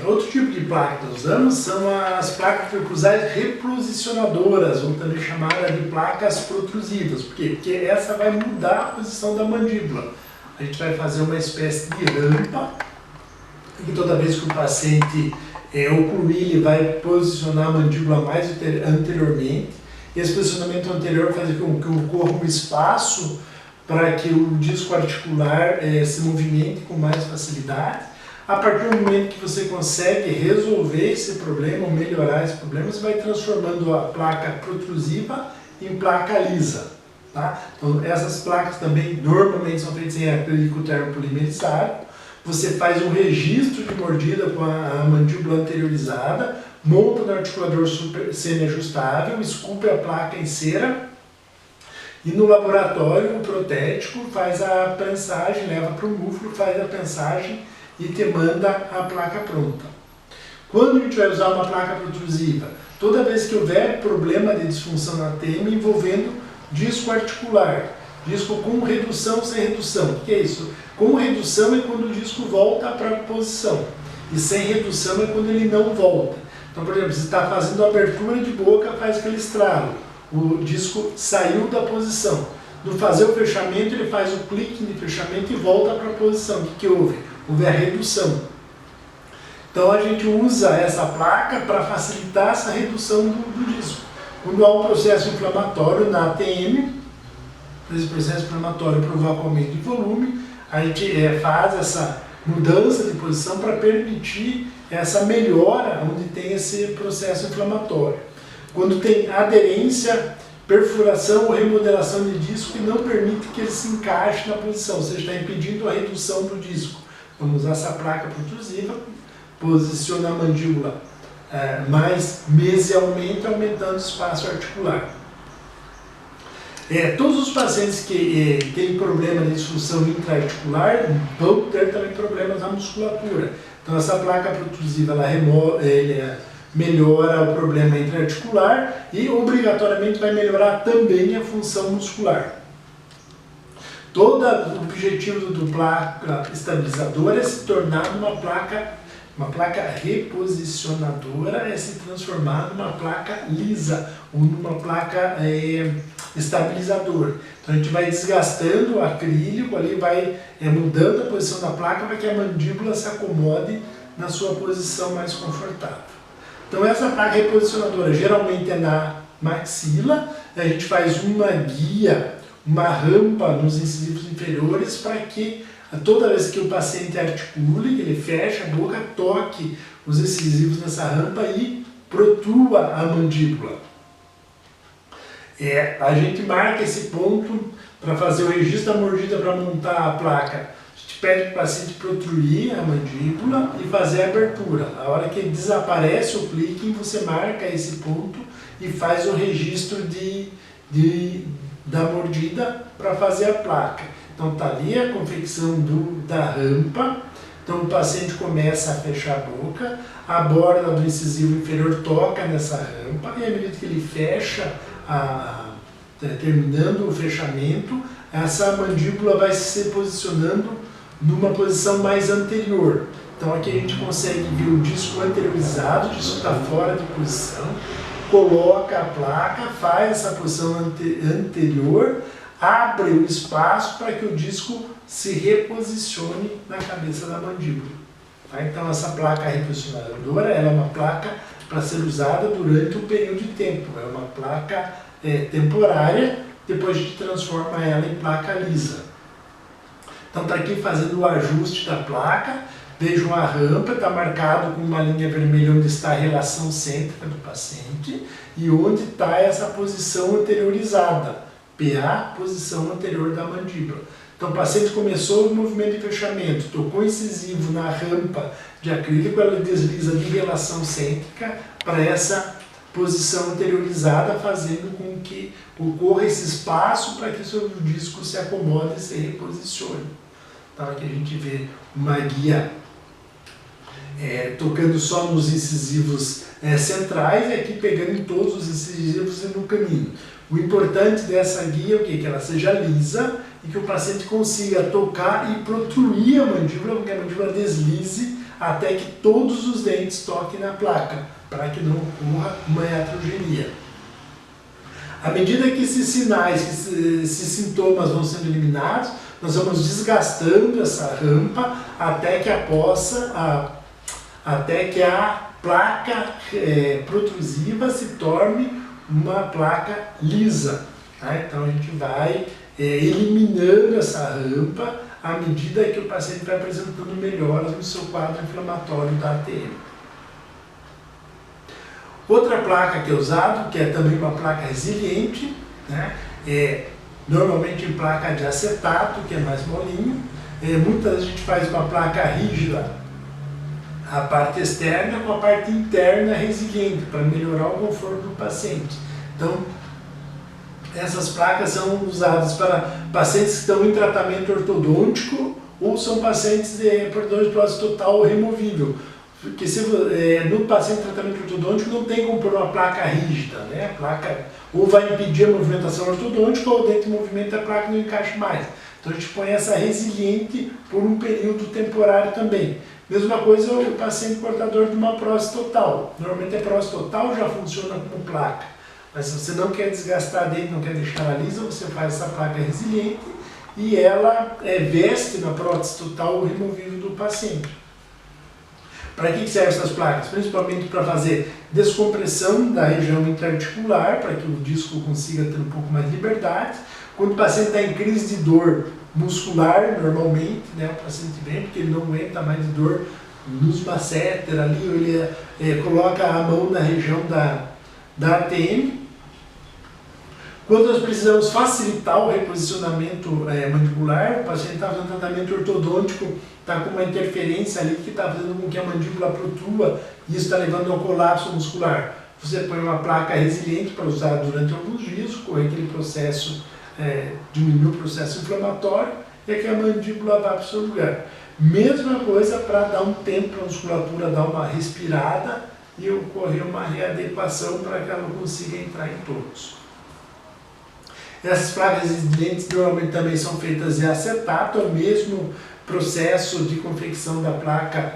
Outro tipo de placa que nós usamos são as placas percusais reposicionadoras, ou também chamadas de placas protrusivas. Por quê? Porque essa vai mudar a posição da mandíbula. A gente vai fazer uma espécie de rampa, e toda vez que o paciente ocluir, ele vai posicionar a mandíbula mais anteriormente. E esse posicionamento anterior faz com que ocorra um espaço para que o disco articular se movimente com mais facilidade. A partir do momento que você consegue resolver esse problema, ou melhorar esse problema, você vai transformando a placa protrusiva em placa lisa. Tá? Então, essas placas também normalmente são feitas em acrílico termopolimerizado. Você faz um registro de mordida com a mandíbula anteriorizada, monta no articulador semi-ajustável, esculpe a placa em cera e no laboratório o protético faz a prensagem, leva para o músculo, faz a prensagem e te manda a placa pronta. Quando a gente vai usar uma placa protrusiva? Toda vez que houver problema de disfunção na TM envolvendo disco articular, disco com redução, sem redução. O que é isso? Com redução é quando o disco volta para a posição, e sem redução é quando ele não volta. Então, por exemplo, você está fazendo abertura de boca, faz aquele estralo, o disco saiu da posição. No fazer o fechamento, ele faz o clique de fechamento e volta para a posição. O que houve? Houve a redução. Então a gente usa essa placa para facilitar essa redução do disco. Quando há um processo inflamatório na ATM, esse processo inflamatório provoca aumento de volume, a gente faz essa mudança de posição para permitir essa melhora onde tem esse processo inflamatório. Quando tem aderência, perfuração ou remodelação de disco que não permite que ele se encaixe na posição, ou seja, está impedindo a redução do disco. Vamos usar essa placa protrusiva, posiciona a mandíbula mais mesialmente, aumentando o espaço articular. Todos os pacientes que têm problema de disfunção intraarticular vão ter também problemas na musculatura. Então essa placa protrusiva ela melhora o problema intraarticular e obrigatoriamente vai melhorar também a função muscular. Todo o objetivo do placa estabilizadora é se tornar uma placa reposicionadora, é se transformar numa placa lisa ou numa placa estabilizadora. Então a gente vai desgastando o acrílico, ali vai mudando a posição da placa para que a mandíbula se acomode na sua posição mais confortável. Então essa placa reposicionadora geralmente é na maxila, a gente faz uma guia, uma rampa nos incisivos inferiores para que toda vez que o paciente articule, ele fecha a boca, toque os incisivos nessa rampa e protrua a mandíbula. A gente marca esse ponto para fazer o registro da mordida para montar a placa. A gente pede para o paciente protruir a mandíbula e fazer a abertura. A hora que desaparece o clique, você marca esse ponto e faz o registro da mordida para fazer a placa. Então está ali a confecção da rampa, então o paciente começa a fechar a boca, a borda do incisivo inferior toca nessa rampa e à medida que ele fecha, terminando o fechamento, essa mandíbula vai se posicionando numa posição mais anterior. Então aqui a gente consegue ver o disco anteriorizado, o disco está fora de posição, coloca a placa, faz essa posição anterior, abre o espaço para que o disco se reposicione na cabeça da mandíbula. Tá? Então essa placa reposicionadora ela é uma placa para ser usada durante um período de tempo, é uma placa temporária, depois a gente transforma ela em placa lisa. Então está aqui fazendo o ajuste da placa, vejam a rampa, está marcado com uma linha vermelha onde está a relação cêntrica do paciente e onde está essa posição anteriorizada. PA, posição anterior da mandíbula. Então o paciente começou o movimento de fechamento, tocou incisivo na rampa de acrílico, ela desliza de relação cêntrica para essa posição anteriorizada, fazendo com que ocorra esse espaço para que o seu disco se acomode e se reposicione. Então aqui a gente vê uma guia tocando só nos incisivos centrais e aqui pegando em todos os incisivos e no caminho. O importante dessa guia é o quê? Que ela seja lisa e que o paciente consiga tocar e protruir a mandíbula, porque a mandíbula deslize até que todos os dentes toquem na placa, para que não ocorra uma heterogenia. À medida que esses sinais, esses sintomas vão sendo eliminados, nós vamos desgastando essa rampa até que a placa protrusiva se torne uma placa lisa. Tá? Então a gente vai eliminando essa rampa à medida que o paciente vai apresentando melhoras no seu quadro inflamatório da ATM. Outra placa que é usada, que é também uma placa resiliente, né? Normalmente em placa de acetato, que é mais molinho. Muitas vezes a gente faz uma placa rígida, a parte externa com a parte interna resiliente, para melhorar o conforto do paciente. Então, essas placas são usadas para pacientes que estão em tratamento ortodôntico ou são pacientes portadores de prótese total ou removível. Porque no paciente em tratamento ortodôntico não tem como pôr uma placa rígida, né? A placa ou vai impedir a movimentação ortodôntica ou dentro do movimento a placa não encaixa mais. Então a gente põe essa resiliente por um período temporário também. Mesma coisa o paciente portador de uma prótese total. Normalmente a prótese total já funciona como placa. Mas se você não quer desgastar dentro, não quer deixar ela lisa, você faz essa placa resiliente e ela veste na prótese total o removível do paciente. Para que servem essas placas? Principalmente para fazer descompressão da região interarticular, para que o disco consiga ter um pouco mais de liberdade. Quando o paciente está em crise de dor muscular, normalmente, né, o paciente vem porque ele não aguenta mais de dor nos masseter ali, ele coloca a mão na região da ATM. Quando nós precisamos facilitar o reposicionamento mandibular, o paciente está fazendo tratamento ortodôntico, está com uma interferência ali que está fazendo com que a mandíbula protrua e isso está levando ao colapso muscular. Você põe uma placa resiliente para usar durante alguns dias, correr aquele processo, diminuir o processo inflamatório e que a mandíbula vá para o seu lugar. Mesma coisa para dar um tempo para a musculatura dar uma respirada e ocorrer uma readequação para que ela consiga entrar em tonos. Essas placas resilientes normalmente também são feitas de acetato, é o mesmo processo de confecção da placa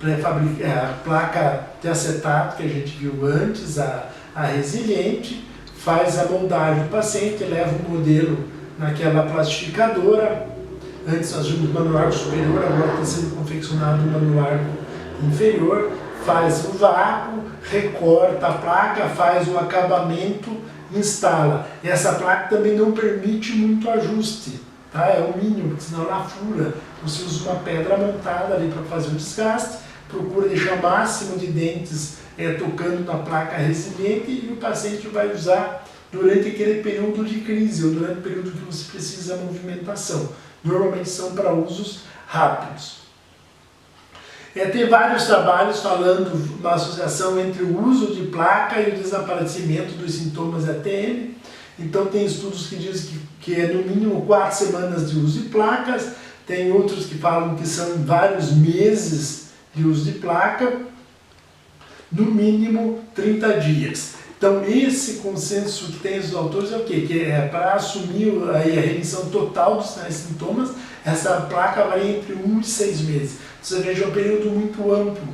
a placa de acetato que a gente viu antes, a resiliente, faz a moldagem do paciente, leva o modelo naquela plastificadora. Antes nós vimos o mano arco superior, agora está sendo confeccionado o mano arco inferior, faz o vácuo, recorta a placa, faz o acabamento, instala. Essa placa também não permite muito ajuste, tá? É o mínimo, porque senão ela fura. Você usa uma pedra montada ali para fazer o desgaste, procura deixar o máximo de dentes tocando na placa resiliente e o paciente vai usar durante aquele período de crise ou durante o período que você precisa de movimentação. Normalmente são para usos rápidos. Tem vários trabalhos falando uma associação entre o uso de placa e o desaparecimento dos sintomas ATM. Então tem estudos que dizem que é no mínimo 4 semanas de uso de placas, tem outros que falam que são vários meses de uso de placa, no mínimo 30 dias. Então esse consenso que tem os autores é o quê? Que é para assumir a remissão total dos sinais e sintomas, essa placa varia entre 1 e 6 meses. Você veja, é um período muito amplo.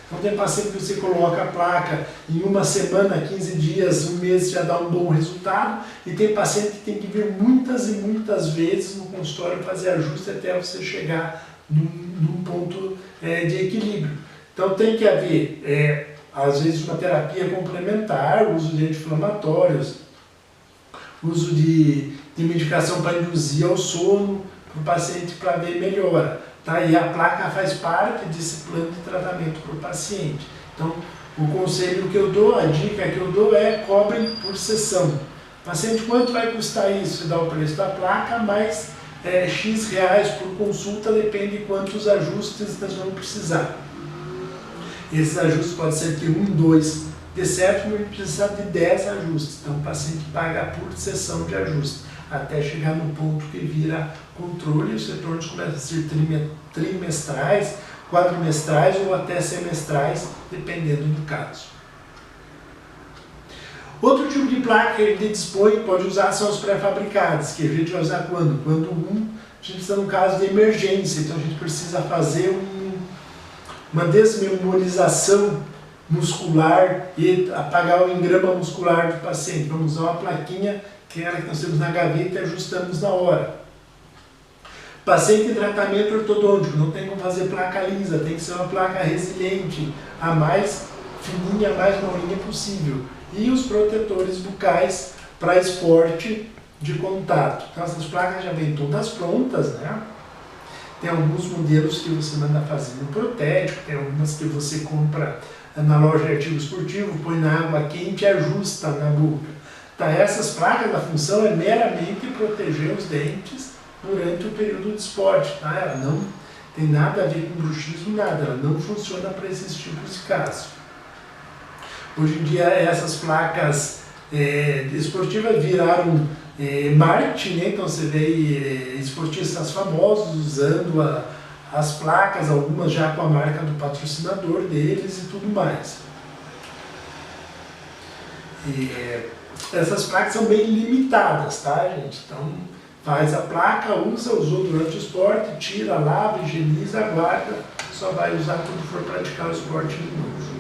Então tem paciente que você coloca a placa em 1 semana, 15 dias, 1 mês já dá um bom resultado, e tem paciente que tem que vir muitas e muitas vezes no consultório fazer ajuste até você chegar num ponto de equilíbrio. Então tem que haver, às vezes, uma terapia complementar, uso de anti-inflamatórios, uso de medicação para induzir ao sono para o paciente para ver melhora. Tá? E a placa faz parte desse plano de tratamento para o paciente. Então, o conselho que eu dou, a dica que eu dou é cobre por sessão. Paciente, quanto vai custar isso? Dá o preço da placa, mas X reais por consulta, depende de quantos ajustes nós vamos precisar. Esses ajustes podem ser de 1, 2, de certo, mas precisa de 10 ajustes. Então o paciente paga por sessão de ajuste, até chegar no ponto que vira controle e os retornos começam a ser trimestrais, quadrimestrais ou até semestrais, dependendo do caso. Outro tipo de placa que a gente dispõe, pode usar, são os pré-fabricados, que a gente vai usar quando? Quando um a gente precisa, num caso de emergência, então a gente precisa fazer uma desmemorização muscular e apagar o engrama muscular do paciente. Vamos usar uma plaquinha, que é aquela que nós temos na gaveta, e ajustamos na hora. Paciente em tratamento ortodôntico, não tem como fazer placa lisa, tem que ser uma placa resiliente, a mais fininha, a mais molinha possível. E os protetores bucais para esporte de contato. Então essas placas já vêm todas prontas, né? Tem alguns modelos que você manda fazer no protético, tem algumas que você compra na loja de artigo esportivo, põe na água quente e ajusta na boca. Tá, essas placas, a função é meramente proteger os dentes durante o período de esporte. Tá? Ela não tem nada a ver com bruxismo, nada, ela não funciona para esses tipos de casos. Hoje em dia essas placas esportivas viraram marketing, né? Então você vê esportistas famosos usando as placas, algumas já com a marca do patrocinador deles e tudo mais. Essas placas são bem limitadas, tá, gente? Então faz a placa, usa, usou durante o esporte, tira, lava, higieniza, guarda, só vai usar quando for praticar o esporte de novo.